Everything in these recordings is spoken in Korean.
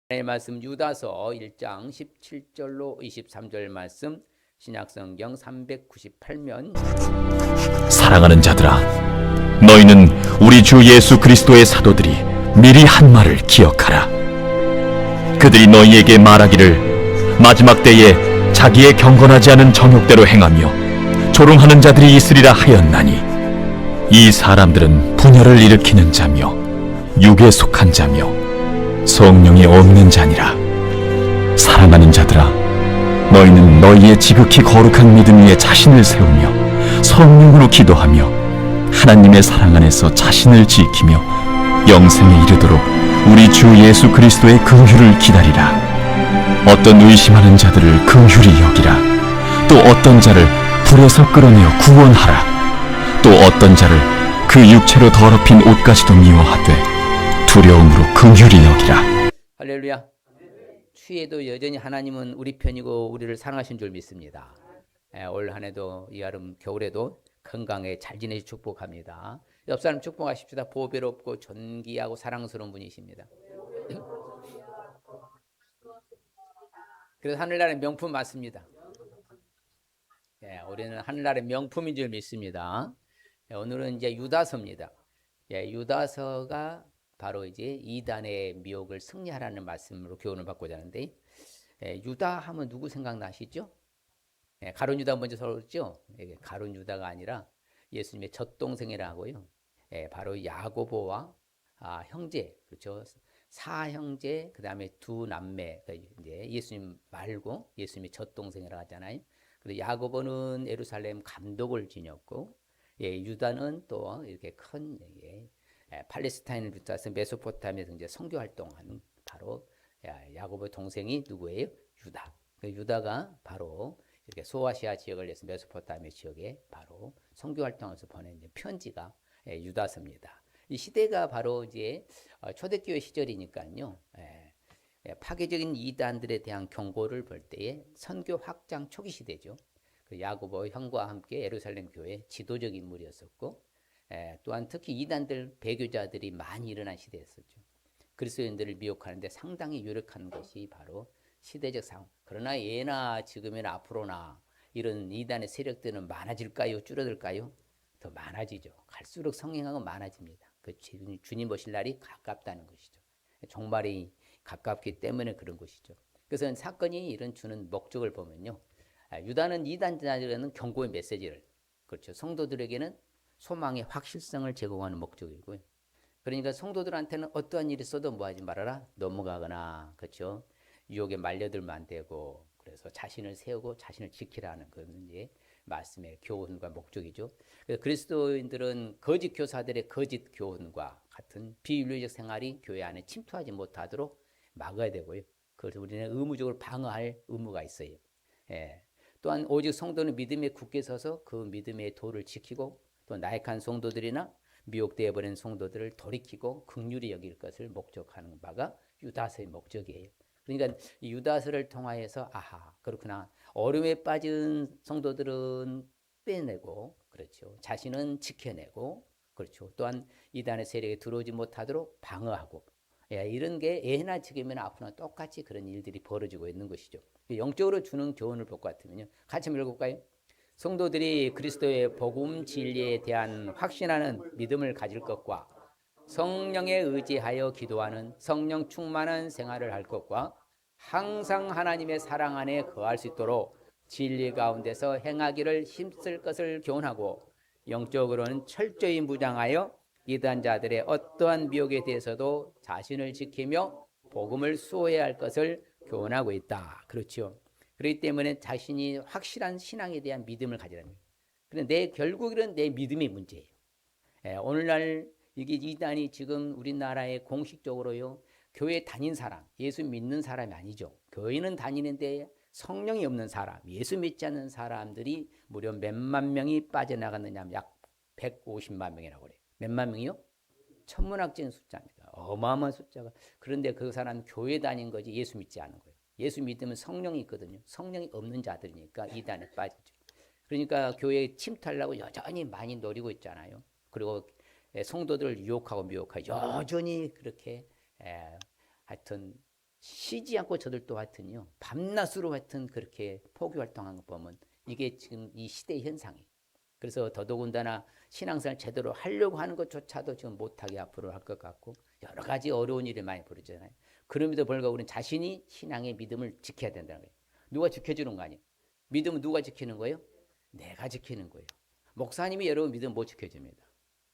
하나님의 말씀 유다서 1장 17절로 23절 말씀 신약성경 398면 사랑하는 자들아, 너희는 우리 주 예수 그리스도의 사도들이 미리 한 말을 기억하라. 그들이 너희에게 말하기를 마지막 때에 자기의 경건하지 않은 정욕대로 행하며 조롱하는 자들이 있으리라 하였나니, 이 사람들은 분열을 일으키는 자며 육에 속한 자며 성령이 없는 자니라. 사랑하는 자들아, 너희는 너희의 지극히 거룩한 믿음 위에 자신을 세우며 성령으로 기도하며 하나님의 사랑 안에서 자신을 지키며 영생에 이르도록 우리 주 예수 그리스도의 긍휼을 기다리라. 어떤 의심하는 자들을 긍휼히 여기라. 또 어떤 자를 불에서 끌어내어 구원하라. 또 어떤 자를 그 육체로 더럽힌 옷까지도 미워하되 두려움으로 긍휼히 여기라. 할렐루야. 추위에도 여전히 하나님은 우리 편이고 우리를 사랑하신 줄 믿습니다. 올 한 해도 이 여름 겨울에도 건강에 잘 지내시 축복합니다. 옆 사람 축복하십시다. 보배롭고 존귀하고 사랑스러운 분이십니다. 그래서 하늘나라의 명품 맞습니다. 우리는 하늘나라의 명품인 줄 믿습니다. 오늘은 이제 유다서입니다. 유다서가 바로 이제 이단의 미혹을 승리하라는 말씀으로 교훈을 받고자 하는데, 유다 하면 누구 생각나시죠? 가룟 유다 먼저 설었죠? 가룟 유다가 아니라 예수님의 젖동생이라고요. 바로 야고보와 형제, 그렇죠? 사형제, 그 다음에 두 남매, 이제 예수님 말고 예수님의 젖동생이라고 하잖아요. 그래서 야고보는 예루살렘 감독을 지녔고, 유다는 또 이렇게 큰 팔레스타인을 비롯해서 메소포타미아에서 이제 선교 활동한 바로 야고보 동생이 누구예요? 유다. 유다가 바로 이렇게 소아시아 지역을 해서 메소포타미아 지역에 바로 선교 활동에서 보낸 편지가 유다서입니다. 이 시대가 바로 이제 초대교회 시절이니까요. 파괴적인 이단들에 대한 경고를 볼 때에 선교 확장 초기 시대죠. 그 야고보 형과 함께 예루살렘 교회 지도적 인물이었었고, 또한 특히 이단들 배교자들이 많이 일어난 시대였었죠. 그리스도인들을 미혹하는데 상당히 유력한 것이 바로 시대적 상황. 그러나 예나 지금이나 앞으로나 이런 이단의 세력들은 많아질까요? 줄어들까요? 더 많아지죠. 갈수록 성행하고 많아집니다. 그 주님 오실 날이 가깝다는 것이죠. 종말이 가깝기 때문에 그런 것이죠. 그래서 사건이 이런 주는 목적을 보면요, 유다는 이단자들에게는 경고의 메시지를, 그렇죠, 성도들에게는 소망의 확실성을 제공하는 목적이고요. 그러니까 성도들한테는 어떠한 일이 있어도 뭐하지 말아라, 넘어가거나, 그렇죠, 유혹에 말려들면 안 되고, 그래서 자신을 세우고 자신을 지키라는 그런 이제 말씀의 교훈과 목적이죠. 그래서 그리스도인들은 거짓 교사들의 거짓 교훈과 같은 비윤리적 생활이 교회 안에 침투하지 못하도록 막아야 되고요. 그래서 우리는 의무적으로 방어할 의무가 있어요. 또한 오직 성도는 믿음에 굳게 서서 그 믿음의 도를 지키고, 또 나약한 성도들이나 미혹되어 버린 성도들을 돌이키고 긍휼히 여길 것을 목적하는 바가 유다서의 목적이에요. 그러니까 이 유다서를 통하여서 그렇구나, 어려움에 빠진 성도들은 빼내고, 그렇죠, 자신은 지켜내고, 그렇죠, 또한 이단의 세력에 들어오지 못하도록 방어하고, 이런 게 예나 지금이나 앞으로나 똑같이 그런 일들이 벌어지고 있는 것이죠. 영적으로 주는 교훈을 볼 것 같으면요, 같이 한번 읽어볼까요? 성도들이 그리스도의 복음 진리에 대한 확신하는 믿음을 가질 것과 성령에 의지하여 기도하는 성령 충만한 생활을 할 것과 항상 하나님의 사랑 안에 거할 수 있도록 진리 가운데서 행하기를 힘쓸 것을 교훈하고, 영적으로는 철저히 무장하여 이단자들의 어떠한 미혹에 대해서도 자신을 지키며 복음을 수호해야 할 것을 교훈하고 있다. 그렇죠. 그렇기 때문에 자신이 확실한 신앙에 대한 믿음을 가지라는 거예요. 그런데 결국은 내 믿음이 문제예요. 오늘날 이게 이단이 지금 우리나라에 공식적으로요, 교회 다닌 사람, 예수 믿는 사람이 아니죠. 교회는 다니는데 성령이 없는 사람, 예수 믿지 않는 사람들이 무려 몇만 명이 빠져나갔느냐 하면 약 150만 명이라고 그래요. 몇만 명이요? 천문학적인 숫자입니다. 어마어마한 숫자가. 그런데 그 사람은 교회 다닌 거지 예수 믿지 않은 거예요. 예수 믿으면 성령이 있거든요. 성령이 없는 자들이니까 이단에 빠지죠. 그러니까 교회에 침투하려고 여전히 많이 노리고 있잖아요. 그리고 성도들을 유혹하고 미혹하고 여전히 그렇게 하여튼 쉬지 않고 저들도 하여튼요 밤낮으로 하여튼 그렇게 포교 활동하는 거 보면 이게 지금 이 시대의 현상이에요. 그래서 더더군다나 신앙생활 제대로 하려고 하는 것조차도 지금 못하게 앞으로 할 것 같고 여러 가지 어려운 일이 많이 벌어지잖아요. 그럼에도 불구하고 우리는 자신이 신앙의 믿음을 지켜야 된다는 거예요. 누가 지켜주는 거 아니에요. 믿음은 누가 지키는 거예요? 내가 지키는 거예요. 목사님이 여러분 믿음 못 지켜줍니다.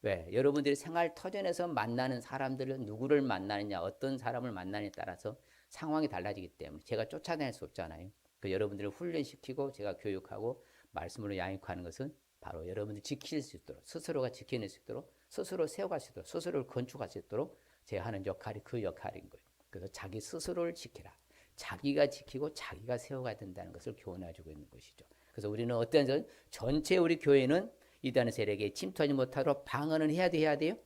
왜? 여러분들이 생활 터전에서 만나는 사람들은 누구를 만나느냐, 어떤 사람을 만나느냐에 따라서 상황이 달라지기 때문에 제가 쫓아낼 수 없잖아요. 그 여러분들을 훈련시키고 제가 교육하고 말씀으로 양육하는 것은 바로 여러분들이 지킬 수 있도록, 스스로가 지켜낼 수 있도록, 스스로 세워갈 수 있도록, 스스로를 건축할 수 있도록 제가 하는 역할이 그 역할인 거예요. 그래서 자기 스스로를 지키라. 자기가 지키고 자기가 세워가야 된다는 것을 교훈해주고 있는 것이죠. 그래서 우리는 어떤 전 전체 우리 교회는 이단의 세력에 침투하지 못하도록 방어는 해야 돼요?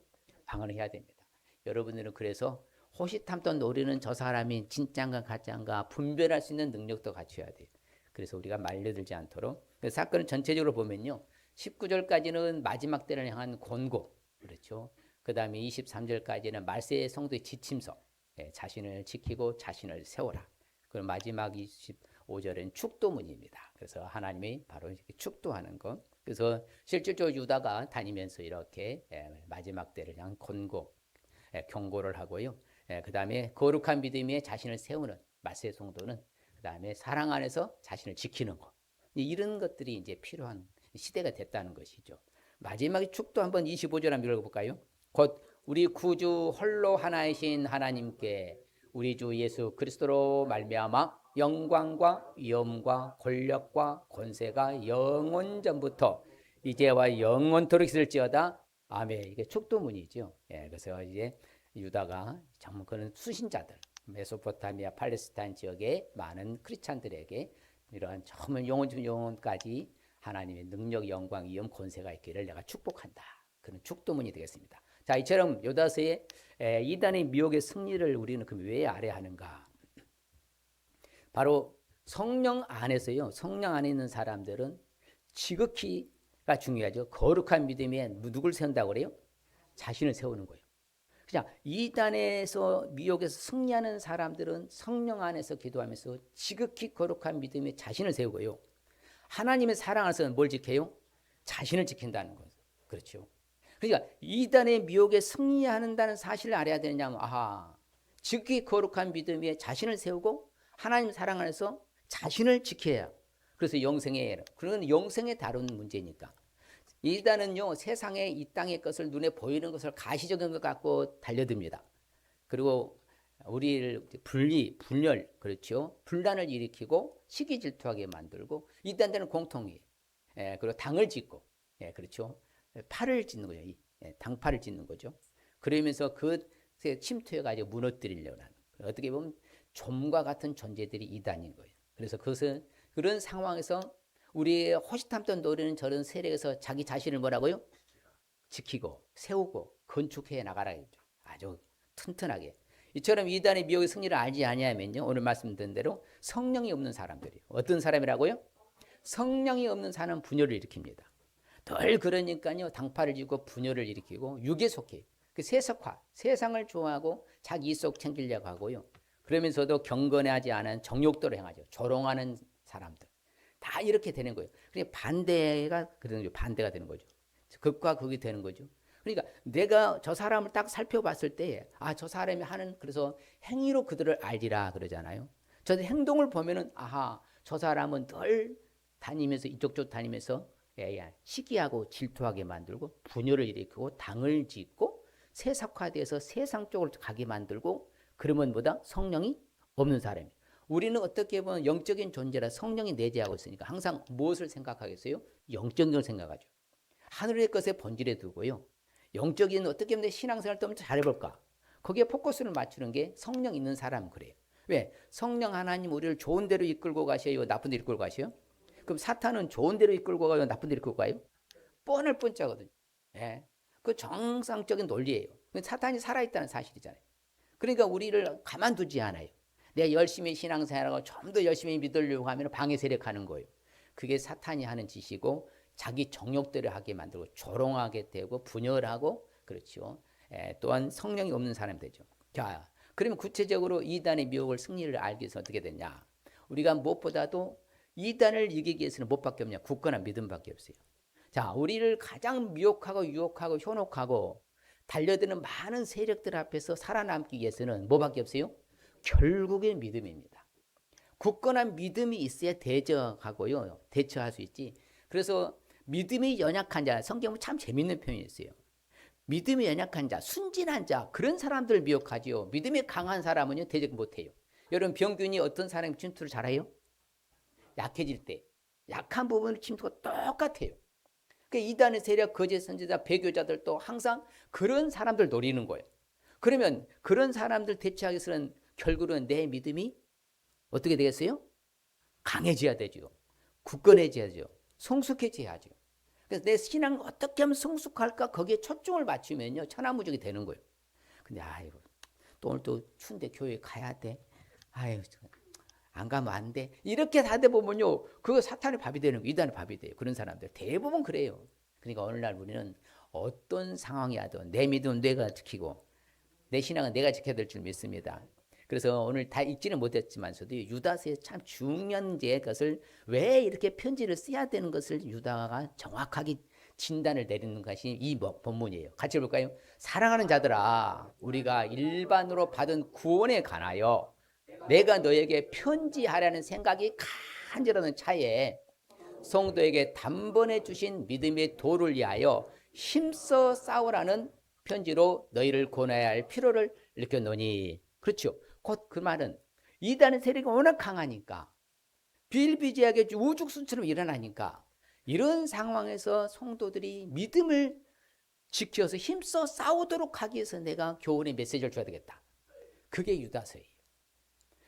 방어는 해야 됩니다. 여러분들은 그래서 호시탐탐 노리는 저 사람이 진짜인가 가짜인가 분별할 수 있는 능력도 갖춰야 돼요. 그래서 우리가 말려들지 않도록. 그 사건을 전체적으로 보면요. 19절까지는 마지막 때를 향한 권고, 그렇죠. 그 다음에 23절까지는 말세의 성도의 지침서, 자신을 지키고 자신을 세워라. 그리고 마지막 25절은 축도문입니다. 그래서 하나님이 바로 이렇게 축도하는 것. 그래서 실질적으로 유다가 다니면서 이렇게 마지막 때를 향한 권고, 경고를 하고요. 그 다음에 거룩한 믿음에 자신을 세우는 말세의 성도는 그 다음에 사랑 안에서 자신을 지키는 것. 이런 것들이 이제 필요한 시대가 됐다는 것이죠. 마지막에 축도 한번 25절 한번 읽어볼까요? 곧 우리 구주 홀로 하나이신 하나님께 우리 주 예수 그리스도로 말미암아 영광과 위엄과 권력과 권세가 영원 전부터 이제와 영원토록 있을지어다. 아멘. 이게 축도문이죠. 그래서 이제 유다가 정말 그런 수신자들, 메소포타미아, 팔레스타인 지역의 많은 크리스찬들에게 이러한 정말 영원까지 하나님의 능력, 영광, 위엄, 권세가 있기를 내가 축복한다. 그런 축도문이 되겠습니다. 자, 이처럼 요다서의 이단의 미혹의 승리를 우리는 그럼 왜 알아야 하는가? 바로 성령 안에서요. 성령 안에 있는 사람들은 지극히가 중요하죠. 거룩한 믿음에 누굴 세운다고 그래요? 자신을 세우는 거예요. 그냥 이단에서 미혹에서 승리하는 사람들은 성령 안에서 기도하면서 지극히 거룩한 믿음에 자신을 세우고요. 하나님의 사랑 안에서는 뭘 지켜요? 자신을 지킨다는 거죠. 그렇죠. 그러니까 이단의 미혹에 승리한다는 사실을 알아야 되느냐면 지극히 거룩한 믿음에 자신을 세우고 하나님 사랑 안에서 자신을 지켜야. 그래서 영생에 그런 영생에 다룬 문제니까. 이단은요 세상의 이 땅의 것을 눈에 보이는 것을 가시적인 것 갖고 달려듭니다. 그리고 우리를 분열, 그렇죠. 분란을 일으키고 시기 질투하게 만들고 이단들은 공통이에요. 그리고 당을 짓고, 그렇죠. 팔을 짓는 거죠. 당팔을 짓는 거죠. 그러면서 그 침투해가지고 무너뜨리려고 하는 거예요. 어떻게 보면 좀과 같은 존재들이 이단인 거예요. 그래서 그것은 그런 상황에서 우리의 호시탐탐 노리는 저런 세력에서 자기 자신을 뭐라고요? 지키고 세우고 건축해 나가라겠죠. 아주 튼튼하게. 이처럼 이단의 미혹의 승리를 알지 아니하면요. 오늘 말씀드린 대로 성령이 없는 사람들이에요. 어떤 사람이라고요? 성령이 없는 사람은 분열을 일으킵니다. 늘 그러니까요. 당파를 지고 분열을 일으키고 육에 속해. 그 세속화, 세상을 좋아하고 자기 이속 챙기려고 하고요. 그러면서도 경건하지 않은 정욕도를 행하죠. 조롱하는 사람들. 다 이렇게 되는 거예요. 그러니까 반대가 되는 거죠. 극과 극이 되는 거죠. 그러니까 내가 저 사람을 딱 살펴봤을 때, 저 사람이 하는 그래서 행위로 그들을 알리라 그러잖아요. 저 행동을 보면은 저 사람은 늘 다니면서 이쪽 다니면서 시기하고 질투하게 만들고 분열을 일으키고 당을 짓고 세속화돼서 세상 쪽으로 가게 만들고 그러면 성령이 없는 사람이에요. 우리는 어떻게 보면 영적인 존재라 성령이 내재하고 있으니까 항상 무엇을 생각하겠어요? 영적인 걸 생각하죠. 하늘의 것에 본질에 두고요. 영적인 어떻게 보면 신앙생활 좀 잘해볼까? 거기에 포커스를 맞추는 게 성령 있는 사람은 그래요. 왜? 성령 하나님 우리를 좋은 데로 이끌고 가셔요? 나쁜 데로 이끌고 가셔요? 그럼 사탄은 좋은 데로 이끌고 가요? 나쁜 데로 이끌고 가요? 뻔할 뻔짜거든요. 그 정상적인 논리예요. 사탄이 살아있다는 사실이잖아요. 그러니까 우리를 가만두지 않아요. 내가 열심히 신앙생활하고 좀 더 열심히 믿으려고 하면 방해 세력하는 거예요. 그게 사탄이 하는 짓이고 자기 정욕대로 하게 만들고 조롱하게 되고 분열하고 그렇죠. 또한 성령이 없는 사람이 되죠. 자, 그러면 구체적으로 이단의 미혹을 승리를 알기 위해서 어떻게 되냐? 우리가 무엇보다도 이단을 이기기 위해서는 무엇밖에 없냐? 굳건한 믿음밖에 없어요. 자, 우리를 가장 미혹하고 유혹하고 현혹하고 달려드는 많은 세력들 앞에서 살아남기 위해서는 뭐밖에 없어요? 결국엔 믿음입니다. 굳건한 믿음이 있어야 대적하고요, 대처할 수 있지. 그래서 믿음이 연약한 자, 성경은 참 재밌는 표현이 있어요. 믿음이 연약한 자, 순진한 자, 그런 사람들 미혹하지요. 믿음이 강한 사람은요, 대적 못해요. 여러분, 병균이 어떤 사람이 침투를 잘해요? 약해질 때. 약한 부분을 침투가 똑같아요. 그러니까 이단의 세력, 거짓 선지자, 배교자들도 항상 그런 사람들 노리는 거예요. 그러면 그런 사람들 대처하기 위해서는 결국은 내 믿음이 어떻게 되겠어요? 강해져야 되죠. 굳건해져야죠. 성숙해져야죠. 그래서 내 신앙을 어떻게 하면 성숙할까? 거기에 초점을 맞추면요, 천하무적이 되는 거예요. 근데 아이고, 또 오늘 또 추운데 교회 가야 돼. 아유, 안 가면 안 돼. 이렇게 하다 보면요, 그거 사탄의 밥이 되는 거예요. 이단의 밥이 돼요. 그런 사람들 대부분 그래요. 그러니까 어느 날 우리는 어떤 상황이라도 내 믿음은 내가 지키고 내 신앙은 내가 지켜야 될 줄 믿습니다. 그래서 오늘 다 읽지는 못했지만서도 유다서의 참 중요한 것을 왜 이렇게 편지를 써야 되는 것을 유다가 정확하게 진단을 내리는 것이 이 본문이에요. 같이 볼까요? 사랑하는 자들아, 우리가 일반으로 받은 구원에 관하여 내가 너에게 편지하라는 생각이 간절하는 차에 성도에게 단번에 주신 믿음의 도를 위하여 힘써 싸우라는 편지로 너희를 권해야 할 필요를 느꼈노니. 그렇죠. 곧 그 말은 이단의 세력이 워낙 강하니까, 비일비재하게 우죽순처럼 일어나니까, 이런 상황에서 성도들이 믿음을 지켜서 힘써 싸우도록 하기 위해서 내가 교훈의 메시지를 줘야 되겠다. 그게 유다서예요.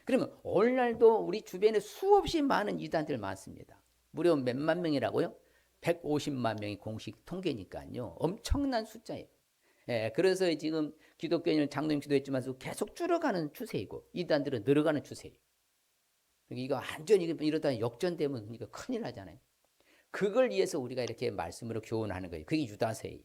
그러면 오늘날도 우리 주변에 수없이 많은 이단들 많습니다. 무려 몇만 명이라고요? 150만 명이 공식 통계니까요. 엄청난 숫자예요. 예, 그래서 지금 기독교인은 장로님 기도했지만 계속 줄어가는 추세이고 이단들은 늘어가는 추세예요. 이거 완전히 이러다 역전되면 그러니까 큰일 나잖아요. 그걸 위해서 우리가 이렇게 말씀으로 교훈하는 거예요. 그게 유다서예요.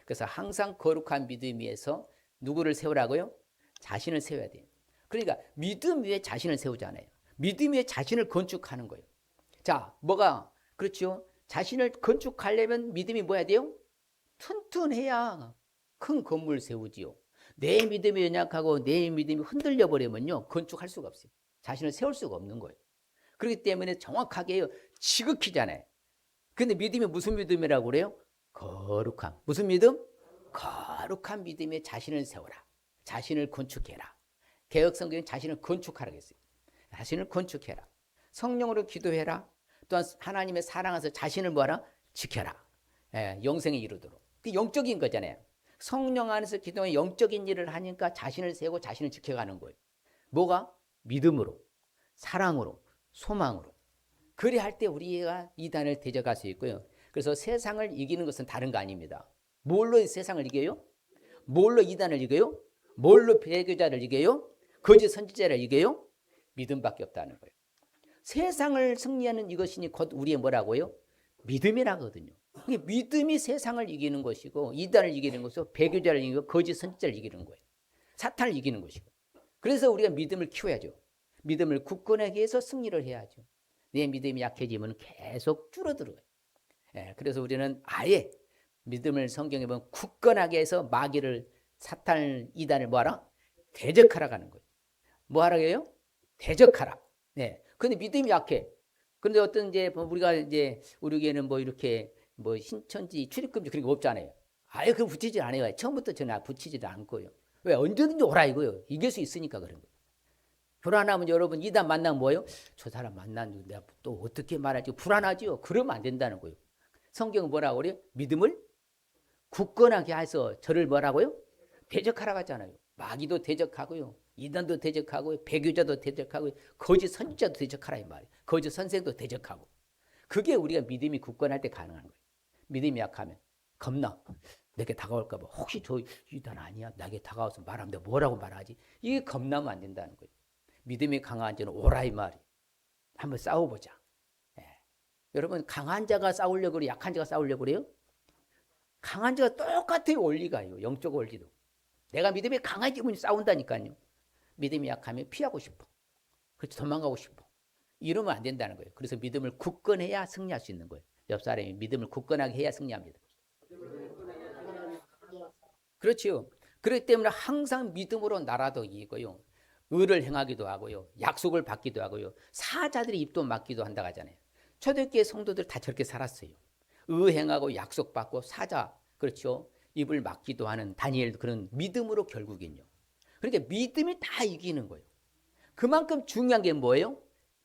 그래서 항상 거룩한 믿음 위에서 누구를 세우라고요? 자신을 세워야 돼요. 그러니까 믿음 위에 자신을 세우잖아요. 믿음 위에 자신을 건축하는 거예요. 자, 뭐가 그렇죠? 자신을 건축하려면 믿음이 뭐야 돼요? 튼튼해야 큰 건물 세우지요. 내 믿음이 연약하고 내 믿음이 흔들려 버리면요, 건축할 수가 없어요. 자신을 세울 수가 없는 거예요. 그렇기 때문에 정확하게 지극히잖아요. 근데 믿음이 무슨 믿음이라고 그래요? 거룩함. 무슨 믿음? 거룩한 믿음에 자신을 세워라. 자신을 건축해라. 개혁성경은 자신을 건축하라고 했어요. 자신을 건축해라. 성령으로 기도해라. 또한 하나님의 사랑에서 자신을 뭐하라? 지켜라. 예, 영생에 이르도록. 그 영적인 거잖아요. 성령 안에서 기도하면 영적인 일을 하니까 자신을 세우고 자신을 지켜가는 거예요. 뭐가? 믿음으로, 사랑으로, 소망으로. 그리 할 때 우리가 이단을 대적할 수 있고요. 그래서 세상을 이기는 것은 다른 거 아닙니다. 뭘로 세상을 이겨요? 뭘로 이단을 이겨요? 뭘로 배교자를 이겨요? 거짓 선지자를 이겨요? 믿음밖에 없다는 거예요. 세상을 승리하는 이것이니 곧 우리의 뭐라고요? 믿음이라거든요. 믿음이 세상을 이기는 것이고 이단을 이기는 것이고 배교자를 이기고 거짓 선지자를 이기는 거예요. 사탄을 이기는 것이고. 그래서 우리가 믿음을 키워야죠. 믿음을 굳건하게 해서 승리를 해야죠. 내 믿음이 약해지면 계속 줄어들어요. 예, 그래서 우리는 아예 믿음을 성경에 보면 굳건하게 해서 마귀를, 사탄을, 이단을 뭐하라? 대적하라고 하는 거예요. 뭐하라고 해요? 대적하라. 네. 근데 믿음이 약해. 그런데 어떤 이제 우리가 이제 우리에게는 뭐 이렇게 뭐 신천지 출입금지 그런 거 없잖아요. 아예 그거 붙이지 않아요. 처음부터 저는 붙이지도 않고요. 왜? 언제든지 오라 이거요. 이길 수 있으니까 그런 거예요. 불안하면 여러분 이단 만나면 뭐예요? 저 사람 만났는데 내가 또 어떻게 말하지? 불안하지요. 그러면 안 된다는 거예요. 성경은 뭐라고 그래요? 믿음을 굳건하게 해서 저를 뭐라고요? 대적하라고 하잖아요. 마귀도 대적하고요. 이단도 대적하고요. 배교자도 대적하고요. 거짓 선지자도 대적하라 이 말이에요. 거짓 선생도 대적하고. 그게 우리가 믿음이 굳건할 때 가능한 거예요. 믿음이 약하면 겁나. 내게 다가올까 봐. 혹시 저 이단 아니야? 나에게 다가와서 말하면 내가 뭐라고 말하지? 이게 겁나면 안 된다는 거예요. 믿음이 강한 자는 오라 이 말이에요. 한번 싸워보자. 예. 여러분 강한 자가 싸우려고 그래요? 약한 자가 싸우려고 그래요? 강한 자가 똑같아요. 원리가요. 영적 원리도. 내가 믿음이 강한 기분이 싸운다니까요. 믿음이 약하면 피하고 싶어. 그렇지, 도망가고 싶어. 이러면 안 된다는 거예요. 그래서 믿음을 굳건해야 승리할 수 있는 거예요. 옆 사람이 믿음을 굳건하게 해야 승리합니다. 그렇지요. 그렇기 때문에 항상 믿음으로 나라도 이기고요. 의를 행하기도 하고요. 약속을 받기도 하고요. 사자들이 입도 막기도 한다고 하잖아요. 초대교회 성도들 다 저렇게 살았어요. 의행하고 약속받고 사자, 그렇죠. 입을 막기도 하는 다니엘도 그런 믿음으로 결국은요. 그러니까 믿음이 다 이기는 거예요. 그만큼 중요한 게 뭐예요?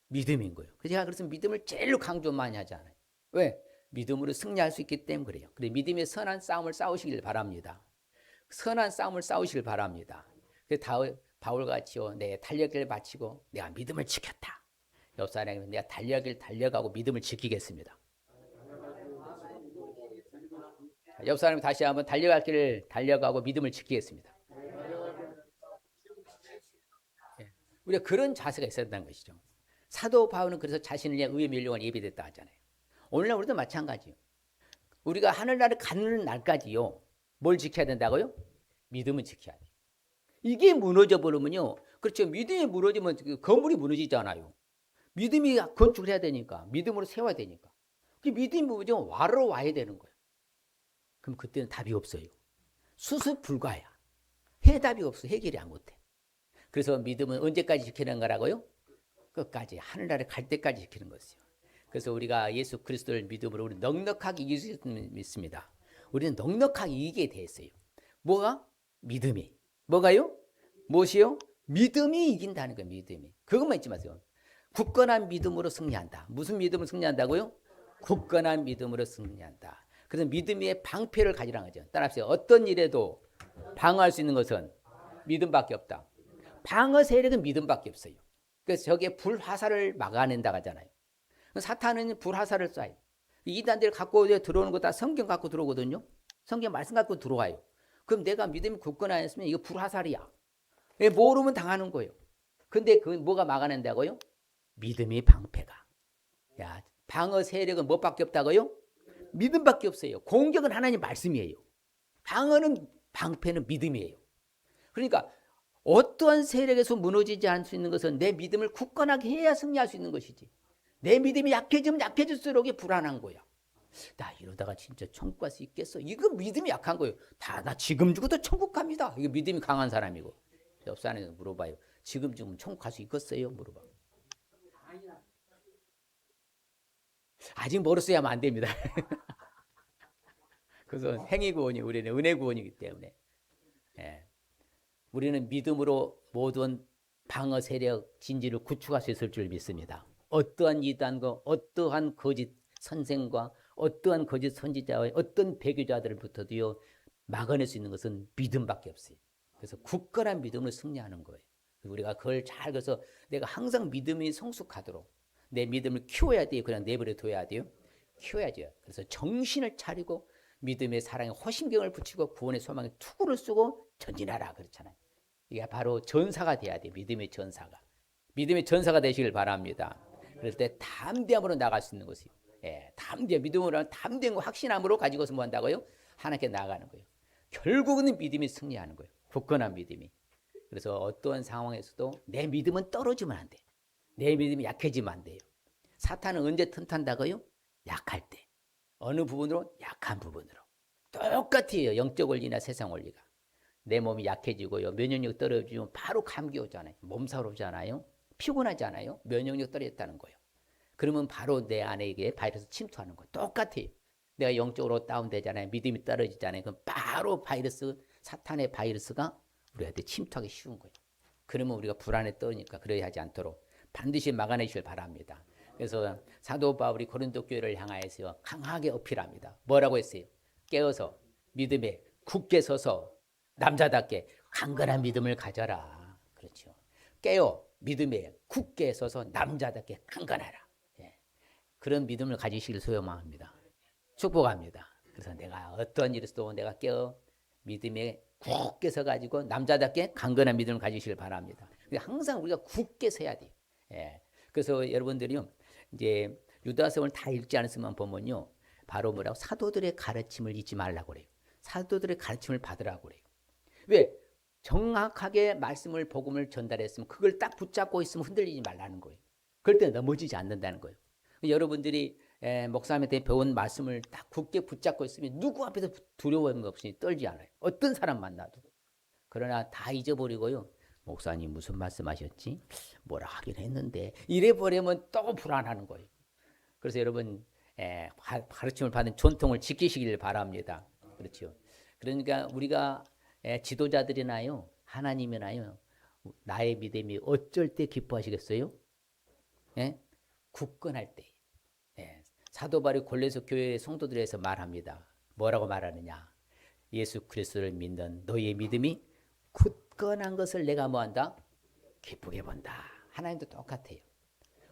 믿음인 거예요. 제가 그래서 믿음을 제일 강조 많이 하지 않아요. 왜? 믿음으로 승리할 수 있기 때문에 그래요. 그래 믿음의 선한 싸움을 싸우시길 바랍니다. 선한 싸움을 싸우시길 바랍니다. 바울같이요, 내 달려기를 마치고 내가 믿음을 지켰다. 옆 사람이 내가 달려기를 달려가고 믿음을 지키겠습니다. 옆 사람이 다시 한번 달려갈 길을 달려가고 믿음을 지키겠습니다. 우리가 그런 자세가 있어야 된다는 것이죠. 사도 바울은 그래서 자신을 위한 의의 멸류관 예비됐다 하잖아요. 오늘날 우리도 마찬가지요. 우리가 하늘나라를 가는 날까지요. 뭘 지켜야 된다고요? 믿음은 지켜야 돼요. 이게 무너져 버리면요. 그렇죠. 믿음이 무너지면 건물이 무너지잖아요. 믿음이 건축을 해야 되니까. 믿음으로 세워야 되니까. 그 믿음이 무너지면 와로 와야 되는 거예요. 그럼 그때는 답이 없어요. 수습 불가야. 해답이 없어. 해결이 안 못해. 그래서 믿음은 언제까지 지키는 거라고요? 끝까지. 하늘나라에 갈 때까지 지키는 것이요. 그래서 우리가 예수 그리스도를 믿음으로 우리 넉넉하게 이길 수 있습니다. 우리는 넉넉하게 이기게 돼 있어요. 뭐가? 믿음이. 뭐가요? 무엇이요? 믿음이 이긴다는 거예요. 믿음이. 그것만 잊지 마세요. 굳건한 믿음으로 승리한다. 무슨 믿음으로 승리한다고요? 굳건한 믿음으로 승리한다. 그래서 믿음의 방패를 가지라는 거죠. 따라합시다. 어떤 일에도 방어할 수 있는 것은 믿음밖에 없다. 방어 세력은 믿음밖에 없어요. 그래서 저게 불화살을 막아낸다고 하잖아요. 사탄은 불화살을 쏴요. 이단들 갖고 들어오는 거 다 성경 갖고 들어오거든요. 성경 말씀 갖고 들어와요. 그럼 내가 믿음이 굳건하였으면 이거 불화살이야. 모르면 당하는 거예요. 근데 그 뭐가 막아낸다고요? 믿음의 방패가. 야, 방어 세력은 뭐밖에 없다고요? 믿음밖에 없어요. 공격은 하나님 말씀이에요. 방패는 믿음이에요. 그러니까 어떠한 세력에서 무너지지 않을 수 있는 것은 내 믿음을 굳건하게 해야 승리할 수 있는 것이지. 내 믿음이 약해지면 약해질수록 불안한 거야. 나 이러다가 진짜 천국 갈 수 있겠어? 이거 믿음이 약한 거예요. 나 지금 죽어도 천국 갑니다. 이거 믿음이 강한 사람이고. 옆 사람에서 물어봐요. 지금 죽으면 천국 갈 수 있겠어요? 물어봐. 아직 멀었어야 하면 안 됩니다. 그래서 행위 구원이 우리는 은혜 구원이기 때문에. 예. 우리는 믿음으로 모든 방어 세력 진지를 구축할 수 있을 줄 믿습니다. 어떠한 이단과 어떠한 거짓 선생과 어떠한 거짓 선지자와 어떤 배교자들부터도요 막아낼 수 있는 것은 믿음밖에 없어요. 그래서 굳건한 믿음으로 승리하는 거예요. 우리가 그걸 잘 그래서 내가 항상 믿음이 성숙하도록 내 믿음을 키워야 돼요. 그냥 내버려 둬야 돼요. 키워야죠. 그래서 정신을 차리고 믿음의 사랑에 허심경을 붙이고 구원의 소망에 투구를 쓰고 전진하라 그렇잖아요. 이게 바로 전사가 돼야 돼요. 믿음의 전사가. 믿음의 전사가 되시길 바랍니다. 그럴 때 담대함으로 나갈 수 있는 것이에요. 예, 믿음으로 담대한 거 확신함으로 가지고서 뭐 한다고요? 하나님께 나아가는 거예요. 결국은 믿음이 승리하는 거예요. 굳건한 믿음이. 그래서 어떠한 상황에서도 내 믿음은 떨어지면 안 돼. 내 믿음이 약해지면 안 돼요. 사탄은 언제 틈탄다고요? 약할 때. 어느 부분으로? 약한 부분으로. 똑같아요. 영적 원리나 세상 원리가. 내 몸이 약해지고요. 면역력 떨어지면 바로 감기 오잖아요. 몸살 오잖아요. 피곤하지 않아요? 면역력 떨어졌다는 거예요. 그러면 바로 내 안에 이게 바이러스 침투하는 거예요. 똑같아요. 내가 영적으로 다운되잖아요. 믿음이 떨어지잖아요. 그럼 바로 사탄의 바이러스가 우리한테 침투하기 쉬운 거예요. 그러면 우리가 불안에 떠니까 그러야 하지 않도록 반드시 막아내시길 바랍니다. 그래서 사도 바울이 고린도 교회를 향하여서 강하게 어필합니다. 뭐라고 했어요? 깨어서 믿음에 굳게 서서 남자답게 강건한 믿음을 가져라. 그렇죠. 깨어 믿음에 굳게 서서 남자답게 강건하라. 예. 그런 믿음을 가지시길 소망합니다. 축복합니다. 그래서 내가 어떤 일에서도 내가 깨어 믿음에 굳게 서가지고 남자답게 강건한 믿음을 가지시길 바랍니다. 항상 우리가 굳게 서야 돼요. 예. 그래서 여러분들이요, 이제 유다서를 다 읽지 않았으면 보면요, 바로 뭐라고 사도들의 가르침을 잊지 말라고 그래요. 사도들의 가르침을 받으라고 그래요. 왜? 정확하게 말씀을 복음을 전달했으면 그걸 딱 붙잡고 있으면 흔들리지 말라는 거예요. 그럴 때 넘어지지 않는다는 거예요. 여러분들이 목사님한테 배운 말씀을 딱 굳게 붙잡고 있으면 누구 앞에서 두려움 없이 떨지 않아요. 어떤 사람 만나도. 그러나 다 잊어버리고요. 목사님 무슨 말씀하셨지? 뭐라 하긴 했는데 이래 버리면 또 불안하는 거예요. 그래서 여러분 가르침을 받은 전통을 지키시길 바랍니다. 그렇죠. 그러니까 우리가 지도자들이나요, 하나님이나요, 나의 믿음이 어쩔 때 기뻐하시겠어요? 예? 굳건할 때. 사도 바울이 골로새 교회 성도들에서 말합니다. 뭐라고 말하느냐? 예수 그리스도를 믿는 너희의 믿음이 굳건한 것을 내가 뭐한다? 기쁘게 본다. 하나님도 똑같아요.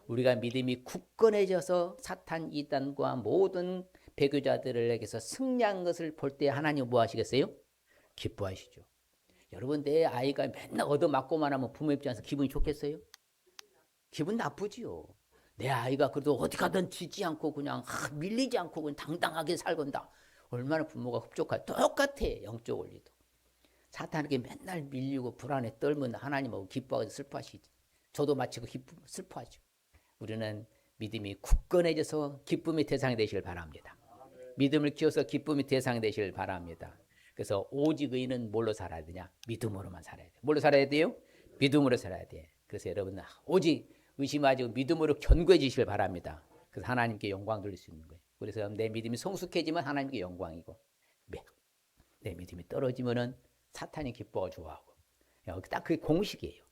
우리가 믿음이 굳건해져서 사탄 이단과 모든 배교자들에게서 승리한 것을 볼 때 하나님 뭐 하시겠어요? 기뻐하시죠. 여러분 내 아이가 맨날 얻어맞고만 하면 부모 입장에서 기분이 좋겠어요? 기분 나쁘지요. 내 아이가 그래도 어디 가든 지지 않고 그냥 밀리지 않고 그냥 당당하게 살건다. 얼마나 부모가 흡족할 똑같아. 영적 원리도. 사탄에게 맨날 밀리고 불안에 떨면 하나님하고 기뻐하고 슬퍼하시지. 저도 마치 슬퍼하죠. 우리는 믿음이 굳건해져서 기쁨의 대상이 되시길 바랍니다. 믿음을 키워서 기쁨의 대상이 되시길 바랍니다. 그래서 오직 의인은 뭘로 살아야 되냐? 믿음으로만 살아야 돼. 뭘로 살아야 돼요? 믿음으로 살아야 돼. 그래서 여러분 오직 의심하지 믿음으로 견고해지시길 바랍니다. 그래서 하나님께 영광 돌릴 수 있는 거예요. 그래서 내 믿음이 성숙해지면 하나님께 영광이고 내 믿음이 떨어지면은 사탄이 기뻐하고 좋아하고 딱 그게 공식이에요.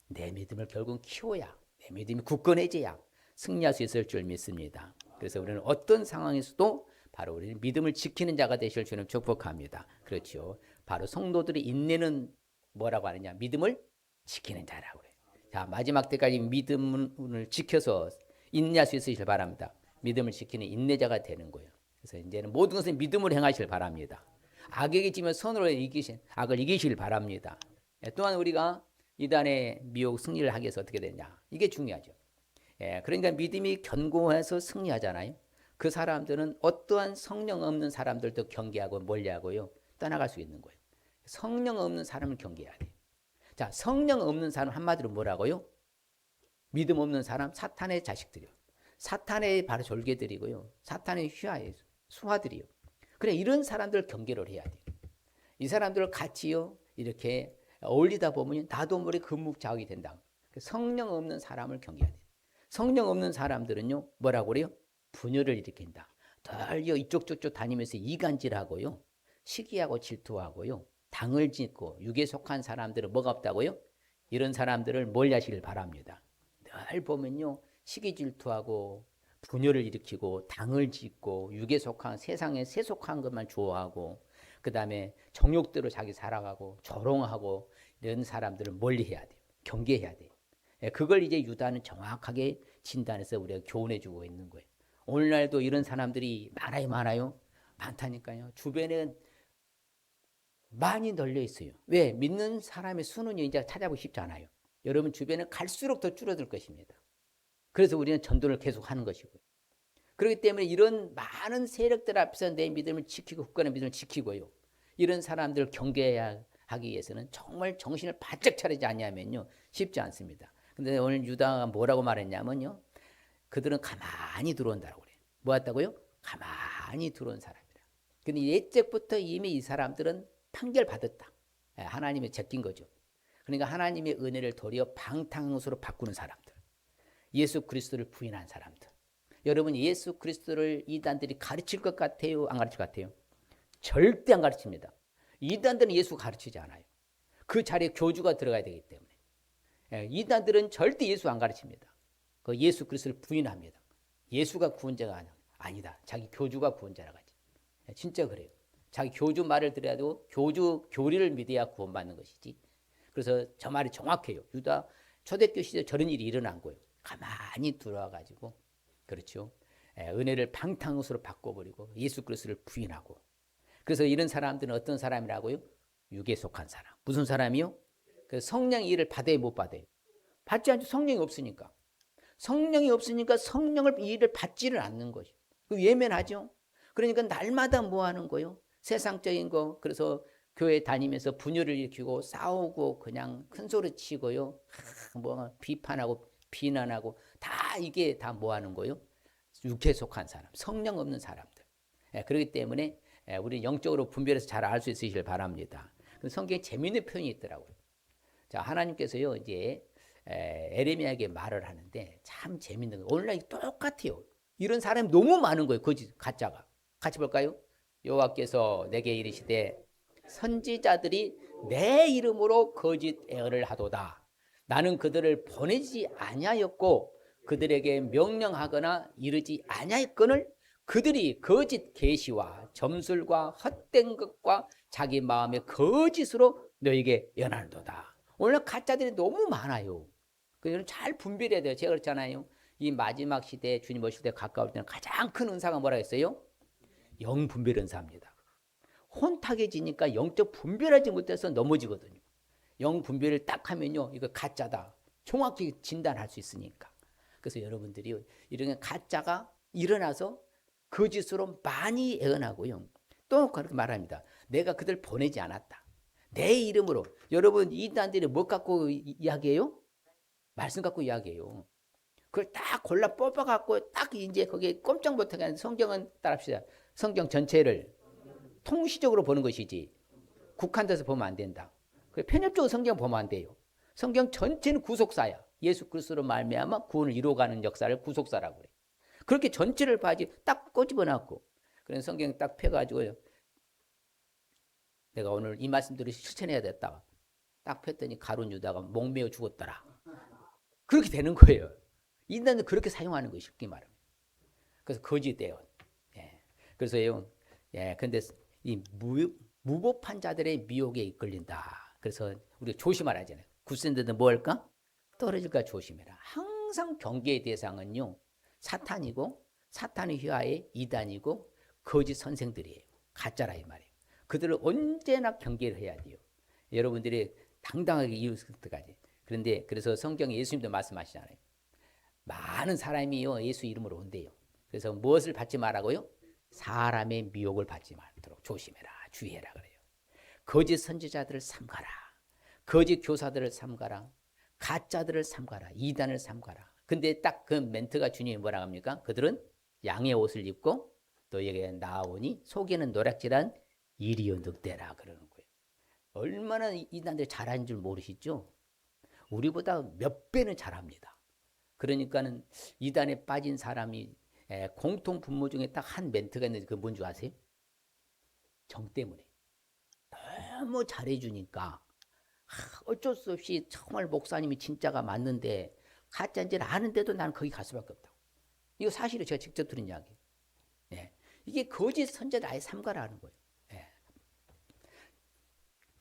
내 믿음을 결국은 키워야 내 믿음이 굳건해져야 승리할 수 있을 줄 믿습니다. 그래서 우리는 어떤 상황에서도 바로 우리는 믿음을 지키는 자가 되실 주님 축복합니다. 그렇죠. 바로 성도들의 인내는 뭐라고 하느냐? 믿음을 지키는 자라고 해요. 자, 마지막 때까지 믿음을 지켜서 인내할 수 있으시길 바랍니다. 믿음을 지키는 인내자가 되는 거예요. 그래서 이제는 모든 것을 믿음으로 행하시길 바랍니다. 악에게 지면 선으로 악을 이기시길 바랍니다. 또한 우리가 이단의 미혹 승리를 하기 위해서 어떻게 되냐? 이게 중요하죠. 그러니까 믿음이 견고해서 승리하잖아요. 그 사람들은 어떠한 성령 없는 사람들도 경계하고 멀리하고요. 떠나갈 수 있는 거예요. 성령 없는 사람을 경계해야 돼요. 자, 성령 없는 사람 한마디로 뭐라고요? 믿음 없는 사람, 사탄의 자식들이요. 사탄의 바로 졸개들이고요. 사탄의 휘하예요. 수하들이요. 그래 이런 사람들 경계를 해야 돼요. 이 사람들을 같이요 이렇게 어울리다 보면 나도 모르게 금묵자학이 된다. 성령 없는 사람을 경계해야 돼요. 성령 없는 사람들은요 뭐라고 그래요? 분열을 일으킨다. 덜요 이쪽 저쪽 다니면서 이간질하고요. 시기하고 질투하고요. 당을 짓고 육에 속한 사람들은 뭐가 없다고요? 이런 사람들을 멀리하시길 바랍니다. 늘 보면요 시기 질투하고 분열을 일으키고 당을 짓고 육에 속한 세상에 세속한 것만 좋아하고 그 다음에 정욕대로 자기 살아가고 조롱하고 이런 사람들을 멀리해야 돼요. 경계해야 돼요. 그걸 이제 유다는 정확하게 진단해서 우리가 교훈해주고 있는 거예요. 오늘날도 이런 사람들이 많아요. 많다니까요. 주변에 많이 널려 있어요. 왜? 믿는 사람의 수는 이제 찾아보기 쉽지 않아요. 여러분 주변에 갈수록 더 줄어들 것입니다. 그래서 우리는 전도를 계속하는 것이고요. 그렇기 때문에 이런 많은 세력들 앞에서 내 믿음을 지키고 굳건한 믿음을 지키고요. 이런 사람들을 경계해야 하기 위해서는 정말 정신을 바짝 차리지 않냐면요 쉽지 않습니다. 근데 오늘 유다가 뭐라고 말했냐면요. 그들은 가만히 들어온다고 그래요. 뭐 했다고요? 가만히 들어온 사람이라. 근데 예적부터 이미 이 사람들은 판결받았다. 하나님이 제낀 거죠. 그러니까 하나님의 은혜를 도리어 방탕으로 바꾸는 사람들. 예수 그리스도를 부인한 사람들. 여러분 예수 그리스도를 이단들이 가르칠 것 같아요? 안 가르칠 것 같아요? 절대 안 가르칩니다. 이단들은 예수 가르치지 않아요. 그 자리에 교주가 들어가야 되기 때문에. 이단들은 절대 예수 안 가르칩니다. 그 예수 그리스도를 부인합니다. 예수가 구원자가 아니다. 자기 교주가 구원자라고 하지. 진짜 그래요. 자기 교주 말을 들어도 교주 교리를 믿어야 구원받는 것이지. 그래서 저 말이 정확해요. 유다 초대교 시대 저런 일이 일어난 거예요. 가만히 들어와가지고 그렇죠. 은혜를 방탕으로 바꿔버리고 예수 그리스도를 부인하고. 그래서 이런 사람들은 어떤 사람이라고요? 육에 속한 사람. 무슨 사람이요? 그 성령의 일을 받아야 못 받아요. 받지 않죠. 성령이 없으니까. 성령이 없으니까 성령을 일을 받지를 않는 것이죠. 외면하죠. 그러니까 날마다 뭐 하는 거요? 세상적인 거. 그래서 교회 다니면서 분열을 일으키고 싸우고 그냥 큰 소리 치고요. 뭐 비판하고 비난하고 다 이게 다 뭐 하는 거요? 육체에 속한 사람, 성령 없는 사람들. 그렇기 때문에 우리 영적으로 분별해서 잘 알 수 있으시길 바랍니다. 성경에 재미있는 표현이 있더라고요. 자, 하나님께서요 이제 에레미야에게 말을 하는데 참 재밌는 거예요. 오늘날 똑같아요. 이런 사람이 너무 많은 거예요. 거짓 가짜가. 같이 볼까요? 여호와께서 내게 이르시되 선지자들이 내 이름으로 거짓 예언을 하도다. 나는 그들을 보내지 아니하였고 그들에게 명령하거나 이르지 아니하였거늘 그들이 거짓 계시와 점술과 헛된 것과 자기 마음의 거짓으로 너에게 연하도다. 오늘 가짜들이 너무 많아요. 그래서 잘 분별해야 돼요. 제가 그랬잖아요. 이 마지막 시대에 주님 오실 때 가까울 때는 가장 큰 은사가 뭐라 했어요? 영 분별 은사입니다. 혼탁해지니까 영적 분별하지 못해서 넘어지거든요. 영 분별을 딱 하면요, 이거 가짜다. 정확히 진단할 수 있으니까. 그래서 여러분들이 이런 가짜가 일어나서 거짓으로 많이 예언하고요. 또 그렇게 말합니다. 내가 그들 보내지 않았다. 내 이름으로. 여러분 이단들이 뭐 갖고 이야기해요? 말씀 갖고 이야기해요. 그걸 딱 골라 뽑아갖고 딱 이제 거기에 꼼짝 못하게 하는 성경은 따라합시다. 성경 전체를 통시적으로 보는 것이지 국한돼서 보면 안 된다. 편협적으로 성경 보면 안 돼요. 성경 전체는 구속사야. 예수 그리스도로 말미암아 구원을 이루어가는 역사를 구속사라고 그래요. 그렇게 전체를 봐야지 딱 꼬집어놨고. 그래서 성경 딱 펴가지고요. 내가 오늘 이 말씀들을 실천해야 됐다. 딱 폈더니 가룟 유다가 목매어 죽었더라. 그렇게 되는 거예요. 인간은 그렇게 사용하는 거예요. 쉽게 말하면. 그래서 거짓돼요. 예. 그래서요. 예. 근데 이 무법한 자들의 미혹에 이끌린다. 그래서 우리가 조심하라 하잖아요. 굳센데도 뭐 할까? 떨어질까 조심해라. 항상 경계의 대상은요. 사탄이고 사탄의 휘하에 이단이고 거짓 선생들이에요. 가짜라 이 말이에요. 그들을 언제나 경계를 해야 돼요. 여러분들이 당당하게 이웃을 때까지. 그런데 그래서 성경에 예수님도 말씀하시잖아요. 많은 사람이요 예수 이름으로 온대요. 그래서 무엇을 받지 말라고요? 사람의 미혹을 받지 말도록 조심해라, 주의해라 그래요. 거짓 선지자들을 삼가라. 거짓 교사들을 삼가라. 가짜들을 삼가라. 이단을 삼가라. 근데 딱 그 멘트가 주님이 뭐라 합니까? 그들은 양의 옷을 입고 너에게 나오니 속에는 노략질한 이리요 늑대라 그러는 거예요. 얼마나 이단들이 잘하는 줄 모르시죠? 우리보다 몇 배는 잘합니다. 그러니까는 이단에 빠진 사람이 공통 분모 중에 딱 한 멘트가 있는데 그게 뭔지 아세요? 정 때문에. 너무 잘해주니까 어쩔 수 없이 정말 목사님이 진짜가 맞는데 가짜인지를 아는데도 나는 거기 갈 수밖에 없다고. 이거 사실은 제가 직접 들은 이야기예요. 예. 이게 거짓 선자를 아예 삼가라는 거예요. 예.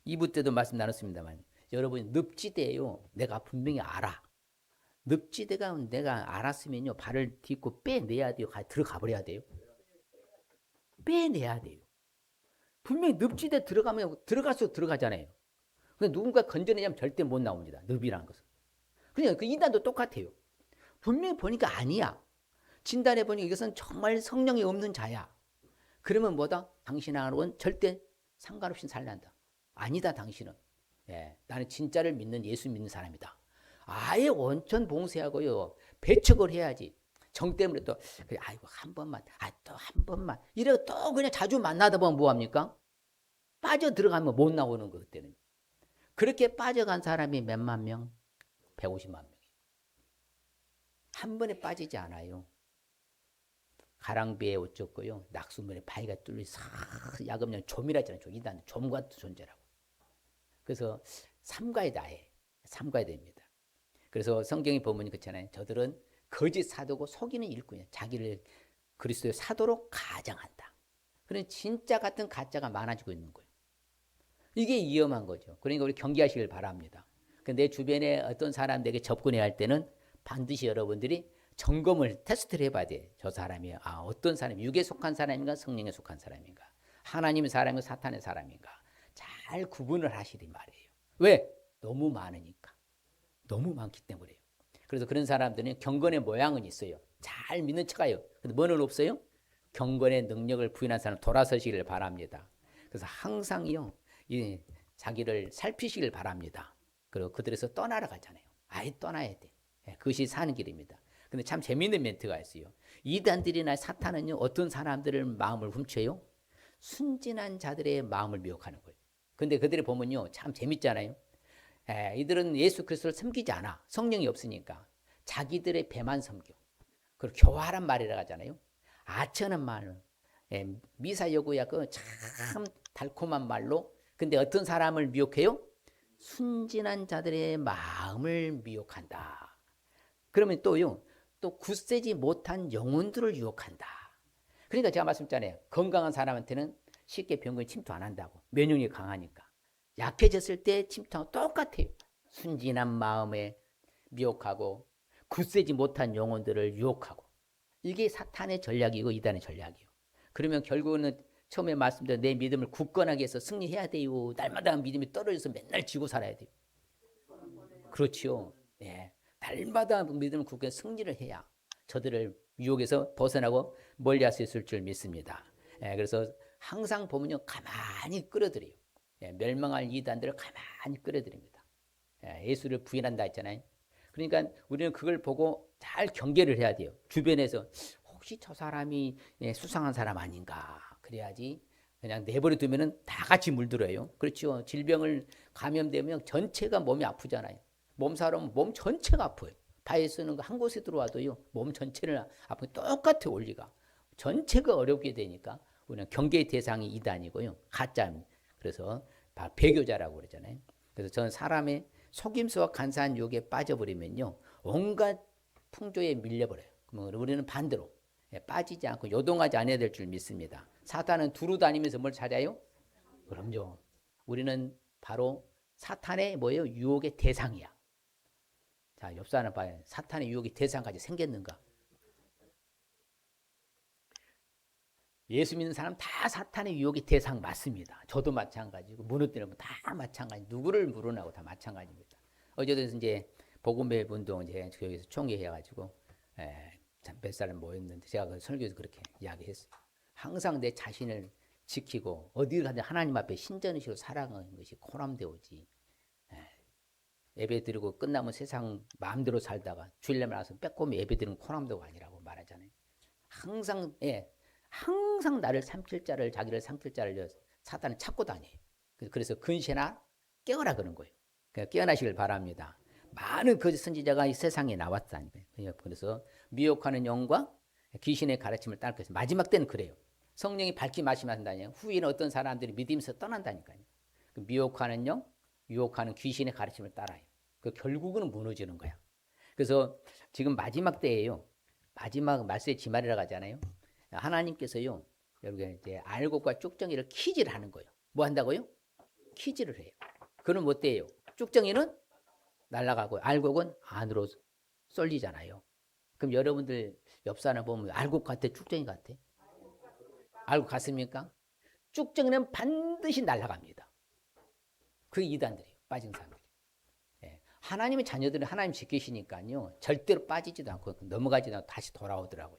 2부 때도 말씀 나눴습니다만 여러분 늪지대예요. 내가 분명히 알아. 늪지대가 내가 알았으면요 발을 딛고 빼내야 돼요. 들어가 버려야 돼요. 빼내야 돼요. 분명히 늪지대 들어가면 들어갈수록 들어가잖아요. 근데 누군가 건져내자면 절대 못 나옵니다. 늪이라는 것은. 그냥 그 인간도 똑같아요. 분명히 보니까 아니야. 진단해 보니 이것은 정말 성령이 없는 자야. 그러면 뭐다? 당신하고는 절대 상관없이 살란다. 아니다 당신은. 예, 나는 진짜를 믿는 예수 믿는 사람이다. 아예 원천 봉쇄하고요. 배척을 해야지. 정 때문에 또 아이고 한 번만, 또 한 번만 이래 또 그냥 자주 만나다 보면 뭐합니까? 빠져 들어가면 못 나오는 거 그때는. 그렇게 빠져간 사람이 몇만 명? 150만 명이에요. 한 번에 빠지지 않아요. 가랑비에 옷 젖고요. 낙수물에 바위가 뚫려 야금야금 좀이라잖아요. 이단 좀 같은 존재라고. 그래서 삼가야 돼. 삼가야 됩니다. 그래서 성경이 보면 그렇잖아요. 저들은 거짓 사도고 속이는 일꾼이야. 자기를 그리스도의 사도로 가장한다. 그런 진짜 같은 가짜가 많아지고 있는 거예요. 이게 위험한 거죠. 그러니까 우리 경계하시길 바랍니다. 내 주변에 어떤 사람들에게 접근해야 할 때는 반드시 여러분들이 점검을 테스트를 해봐야 돼. 저 사람이 어떤 사람이 육에 속한 사람인가 성령에 속한 사람인가 하나님의 사람인가 사탄의 사람인가 잘 구분을 하시리 말이에요. 왜? 너무 많으니까. 너무 많기 때문에요. 그래서 그런 사람들은 경건의 모양은 있어요. 잘 믿는 척해요. 근데 뭐는 없어요? 경건의 능력을 부인한 사람 돌아서시기를 바랍니다. 그래서 항상요 자기를 살피시길 바랍니다. 그리고 그들에서 떠나러 가잖아요. 아예 떠나야 돼. 그것이 사는 길입니다. 근데 참 재미있는 멘트가 있어요. 이단들이나 사탄은요, 어떤 사람들의 마음을 훔쳐요? 순진한 자들의 마음을 미혹하는 거예요. 근데 그들이 보면요, 참 재밌잖아요. 이들은 예수 그리스도를 섬기지 않아. 성령이 없으니까. 자기들의 배만 섬겨. 그리고 교활한 말이라고 하잖아요. 아처는 말로. 미사여구야, 그 참 달콤한 말로. 근데 어떤 사람을 미혹해요? 순진한 자들의 마음을 미혹한다. 그러면 또요, 또 굳세지 못한 영혼들을 유혹한다. 그러니까 제가 말씀드렸잖아요. 건강한 사람한테는 쉽게 병균이 침투 안 한다고. 면역력이 강하니까. 약해졌을 때 침투하고 똑같아요. 순진한 마음에 미혹하고 굳세지 못한 영혼들을 유혹하고. 이게 사탄의 전략이고 이단의 전략이에요. 그러면 결국은 처음에 말씀드린 내 믿음을 굳건하게 해서 승리해야 돼요. 날마다 믿음이 떨어져서 맨날 지고 살아야 돼요. 그렇지요. 예. 날마다 믿음을 굳게 승리를 해야 저들을 유혹에서 벗어나고 멀리할 수 있을 줄 믿습니다. 그래서 항상 보면요, 가만히 끌어들여요. 멸망할 이단들을 가만히 끌어들입니다. 예수를 부인한다 했잖아요. 그러니까 우리는 그걸 보고 잘 경계를 해야 돼요. 주변에서 혹시 저 사람이 수상한 사람 아닌가. 그래야지 그냥 내버려 두면은 다 같이 물들어요. 그렇죠. 질병을 감염되면 전체가 몸이 아프잖아요. 몸살은 몸 전체가 아파요. 바에 쓰는 거 한 곳에 들어와도요, 몸 전체를 아프게 똑같아 원리가. 전체가 어렵게 되니까 우리는 경계의 대상이 이단이고요, 가짜입니다. 그래서 배교자라고 그러잖아요. 그래서 저는 사람의 속임수와 간사한 유혹에 빠져버리면요, 온갖 풍조에 밀려버려요. 그러면 우리는 반대로 빠지지 않고 요동하지 않아야 될 줄 믿습니다. 사탄은 두루 다니면서 뭘 찾아요? 그럼요. 우리는 바로 사탄의 뭐예요? 유혹의 대상이야. 자, 옆 사람 봐요. 사탄의 유혹의 대상까지 생겼는가? 예수 믿는 사람 다 사탄의 유혹의 대상 맞습니다. 저도 마찬가지고, 무너뜨리면 다 마찬가지. 누구를 물어나고 다 마찬가지입니다. 어제도 이제 복음의 운동 이제 여기서 총회해가지고 몇 사람 모였는데 제가 그 설교에서 그렇게 이야기했어요. 항상 내 자신을 지키고 어디를 가든 하나님 앞에 신전의식으로 살아가는 것이 코람되오지. 예배 드리고 끝나면 세상 마음대로 살다가 주일날 나서 빼꼼히 예배 드리는 코람되고 아니라고 말하잖아요. 항상 항상 나를 삼킬 자를, 자기를 삼킬 자를 사탄은 찾고 다녀요. 그래서 근시나 깨어라 그런 거예요. 깨어나시길 바랍니다. 많은 거짓 선지자가 이 세상에 나왔다니까요. 그래서 미혹하는 영과 귀신의 가르침을 따를 것이 마지막 때는 그래요. 성령이 밝히 말씀하신다니요. 후에는 어떤 사람들이 믿으면서 떠난다니까요. 미혹하는 영, 유혹하는 귀신의 가르침을 따라요. 결국은 무너지는 거야. 그래서 지금 마지막 때예요. 마지막 말세의 지말이라고 하잖아요. 하나님께서요, 여러분 이제 알곡과 쭉정이를 키질을 하는 거예요. 뭐 한다고요? 키질을 해요. 그는 뭐 때예요? 쭉정이는 날아가고 알곡은 안으로 쏠리잖아요. 그럼 여러분들 옆 사람 보면 알곡 같아, 쭉정이 같아? 알곡 같습니까? 쭉정이는 반드시 날아갑니다. 그게 이단들이에요. 빠진 사람들이. 하나님의 자녀들은 하나님 지키시니까요, 절대로 빠지지도 않고 넘어가지도 않고 다시 돌아오더라고요.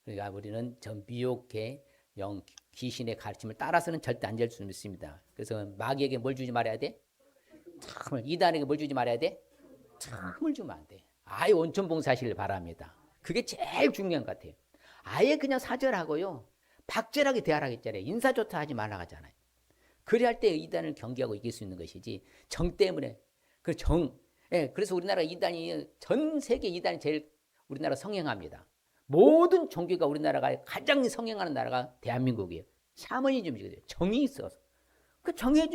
그러니까 우리는 저 미혹의 영, 귀신의 가르침을 따라서는 절대 안 될 수 있습니다. 그래서 마귀에게 뭘 주지 말아야 돼? 참을. 이단에게 뭘 주지 말아야 돼? 참을 주면 안 돼. 아예 온천 봉사하시길 바랍니다. 그게 제일 중요한 것 같아요. 아예 그냥 사절하고요, 박절하게 대하라겠잖아요. 인사조차 하지 말라 하잖아요. 그래야 할 때 이단을 경계하고 이길 수 있는 것이지, 정 때문에. 그래서 우리나라 이단이, 전 세계 이단이 제일 우리나라 성행합니다. 모든 종교가 우리나라가 가장 성행하는 나라가 대한민국이에요. 샤머니즘이거든요. 정이 있어서. 그 정에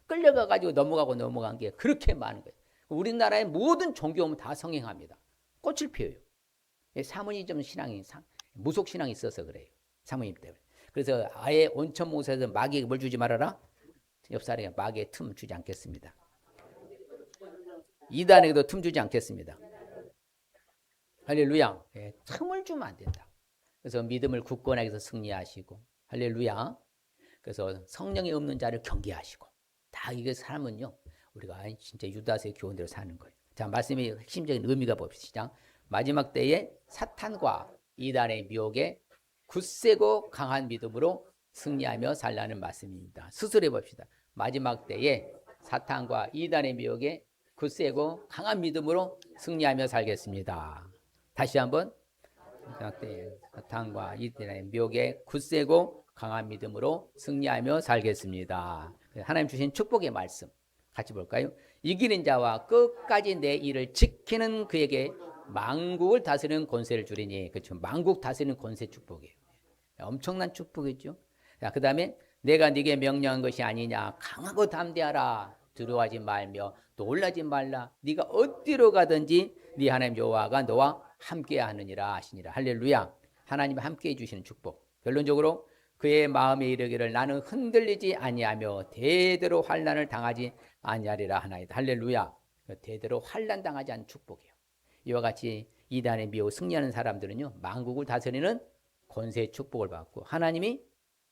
끌려가가지고 넘어간 게 그렇게 많은 거예요. 우리나라의 모든 종교는 다 성행합니다. 꽃을 피워요. 샤머니즘 신앙이, 무속 신앙이 있어서 그래요. 사모님 때문에. 그래서 아예 온천 모사에서 마귀에게 뭘 주지 말아라? 옆 사람에게 마귀에 틈 주지 않겠습니다. 이단에게도 틈 주지 않겠습니다. 할렐루야. 틈을 주면 안 된다. 그래서 믿음을 굳건하게 해서 승리하시고, 할렐루야. 그래서 성령이 없는 자를 경계하시고, 다 이게 삶은요, 우리가 진짜 유다서의 교훈대로 사는 거예요. 자, 말씀의 핵심적인 의미가 봅시다. 마지막 때에 사탄과 이단의 미혹에 굳세고 강한 믿음으로 승리하며 살라는 말씀입니다. 스스로 해봅시다. 마지막 때에 사탄과 이단의 미혹에 굳세고 강한 믿음으로 승리하며 살겠습니다. 다시 한번 마지막 때에 사탄과 이단의 미혹에 굳세고 강한 믿음으로 승리하며 살겠습니다. 하나님 주신 축복의 말씀 같이 볼까요? 이기는 자와 끝까지 내 일을 지키는 그에게 만국을 다스리는 권세를 주리니. 그렇죠. 만국 다스리는 권세 축복이에요. 엄청난 축복이죠. 자, 그 다음에 내가 네게 명령한 것이 아니냐. 강하고 담대하라. 두려워하지 말며 놀라지 말라. 네가 어디로 가든지 네 하나님 여호와가 너와 함께 하느니라 하시니라. 할렐루야. 하나님이 함께 해주시는 축복. 결론적으로 그의 마음에 이르기를 나는 흔들리지 아니하며 대대로 환난을 당하지 아니하리라 하나이다. 할렐루야. 대대로 환난 당하지 않은 축복이에요. 이와 같이 이단의 미혹 승리하는 사람들은요, 만국을 다스리는 권세의 축복을 받고 하나님이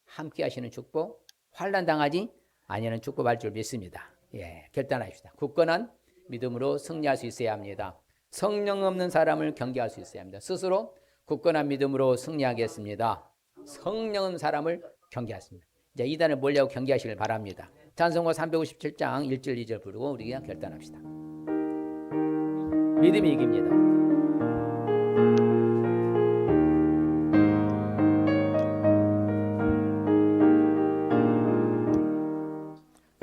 함께 하시는 축복, 환난 당하지 아니하는 축복 받을 줄 믿습니다. 예, 결단하십시다. 굳건한 믿음으로 승리할 수 있어야 합니다. 성령 없는 사람을 경계할 수 있어야 합니다. 스스로 굳건한 믿음으로 승리하겠습니다. 성령 없는 사람을 경계하십니다. 이제 이단을 멀리하고 경계하시길 바랍니다. 찬송가 357장 1절 2절 부르고 우리가 결단합시다. 믿음이 이깁니다.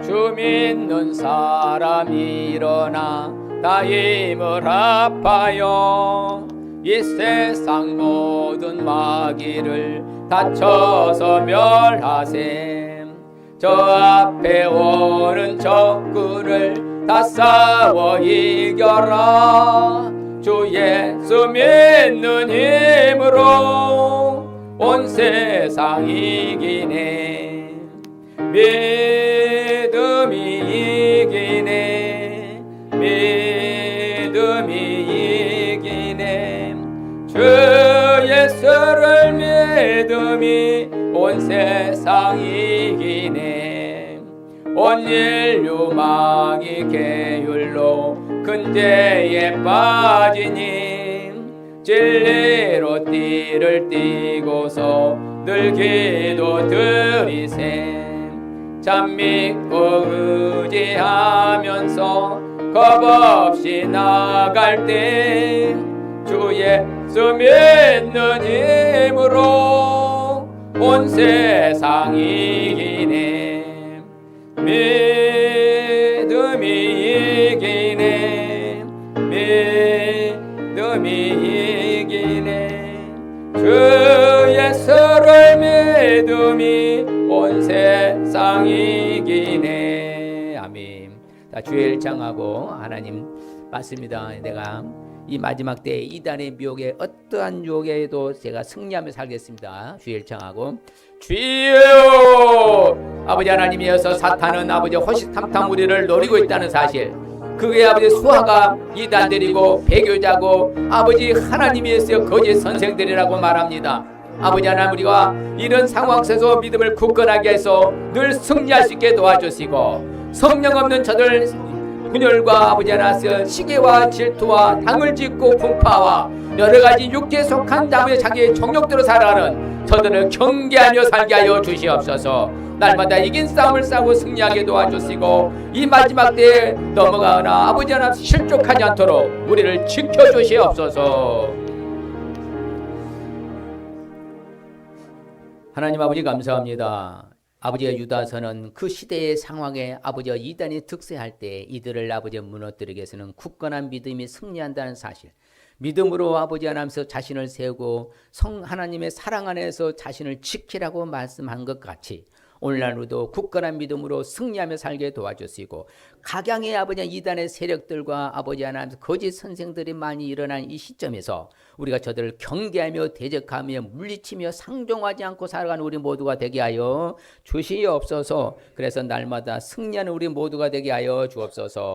주 믿는 사람 일어나 다 힘을 합하여 이 세상 모든 마귀를 다쳐서 멸하셈. 저 앞에 오는 적군을 다 싸워 이겨라. 주 예수 믿는 힘으로 온 세상 이기네. 믿음이 이기네. 믿음이 이기네. 주 예수를 믿음이 온 세상 이기네. 온 인류 마귀 계율로 근제에 빠지니 진리로 띠를 띠고서 늘 기도 드리셈. 참 믿고 의지하면서 겁없이 나갈 때 주 예수 믿는 힘으로 온 세상 이기네. 믿음이 이기네. 믿음이 이기네. 주 예수를 믿음이 온 세상 이기네. 아멘. 자, 주의 일창하고 하나님 맞습니다. 내가 이 마지막 때에 이단의 미혹에 어떠한 유혹에도 제가 승리하며 살겠습니다. 주의 일창하고 주여 아버지 하나님이어서 사탄은 아버지 호시탐탐 우리를 노리고 있다는 사실, 그의 아버지 수하가 이단들이고 배교자고 아버지 하나님이었어요 거짓 선생들이라고 말합니다. 아버지 하나님 우리가 이런 상황 속에서 믿음을 굳건하게 해서 늘 승리할 수 있게 도와주시고 성령 없는 저들 분열과 아버지 하나님 시기와 질투와 당을 짓고 분파와 여러가지 육체에 속한 아버지 자기의 정욕대로 살아가는 저들을 경계하며 살게 하여 주시옵소서. 날마다 이긴 싸움을 싸고 승리하게 도와주시고 이 마지막 때에 넘어가거나 아버지 하나님 실족하지 않도록 우리를 지켜주시옵소서. 하나님 아버지 감사합니다. 아버지가 유다서는 그 시대의 상황에 아버지가 이단이 득세할 때 이들을 아버지 무너뜨리기 위해서는 굳건한 믿음이 승리한다는 사실, 믿음으로 아버지 하나님께서 자신을 세우고 하나님의 사랑 안에서 자신을 지키라고 말씀한 것 같이 오늘날로도 굳건한 믿음으로 승리하며 살게 도와주시고 각양의 아버지 이단의 세력들과 아버지 하나님 거짓 선생들이 많이 일어난 이 시점에서 우리가 저들을 경계하며 대적하며 물리치며 상종하지 않고 살아가는 우리 모두가 되게 하여 주시옵소서. 그래서 날마다 승리하는 우리 모두가 되게 하여 주옵소서.